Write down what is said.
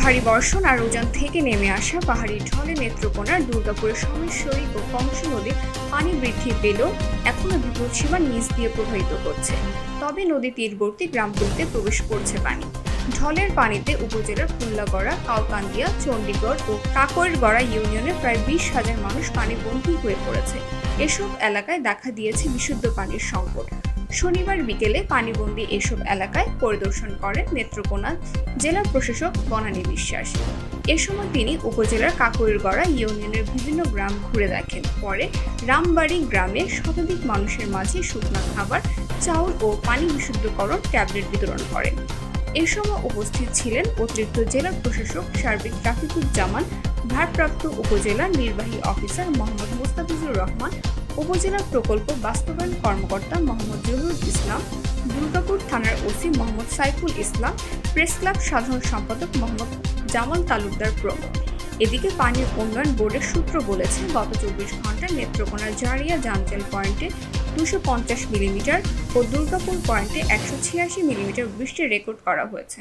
ভারী বর্ষণ আর উজান থেকে নেমে আসা পাহাড়ি ঢলে নেত্রকোনার দুর্গাপুরের সমেশ্বরী ও কংস নদীর পানি বৃদ্ধি পেলেও এখনো বিপদসীমার নিচ দিয়ে প্রবাহিত হচ্ছে। তবে নদী তীরবর্তী গ্রামগুলিতে প্রবেশ করছে পানি। ঢলের পানিতে উপজেলার ফুল্লাগড়া, কাউকান্দিয়া, চণ্ডীগড় ও কাকইরগড়া ইউনিয়নের প্রায় 20,000 মানুষ পানিবন্দী হয়ে পড়েছে। এসব এলাকায় দেখা দিয়েছে বিশুদ্ধ পানির সংকট। শনিবার বিকেলে পানিবন্দী এসব এলাকায় পরিদর্শন করেন নেত্রকোনা জেলা প্রশাসক বনানী বিশ্বাস। এ সময় তিনি উপজেলার কাকইরগড়া ইউনিয়নের বিভিন্ন গ্রাম ঘুরে দেখেন। পরে রামবাড়ি গ্রামে শতাধিক মানুষের মাঝে শুকনো খাবার, চাউল ও পানি বিশুদ্ধকরণ ট্যাবলেট বিতরণ করেন। এ সময় উপস্থিত ছিলেন অতিরিক্ত জেলা প্রশাসক সার্বিক রাফিকুজ্জামান, ভারপ্রাপ্ত উপজেলা নির্বাহী অফিসার মোহাম্মদ মোস্তাফিজুর রহমান, উপজেলা প্রকল্প বাস্তবায়ন কর্মকর্তা মোহাম্মদ জহুরুল ইসলাম, দুর্গাপুর থানার OC Mohammad Saiful Islam, press club সাধারণ সম্পাদক মোহাম্মদ জামাল তালুকদার প্রমুখ। এদিকে পানি উন্নয়ন বোর্ডের সূত্র বলেছে, গত 24 ঘন্টায় নেত্রকোনার জারিয়া জামচেল পয়েন্টে 250 মিলিমিটার ও দুর্গাপুর পয়েন্টে 186 মিলিমিটার বৃষ্টি রেকর্ড করা হয়েছে।